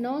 9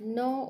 9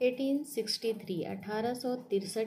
1863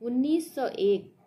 1901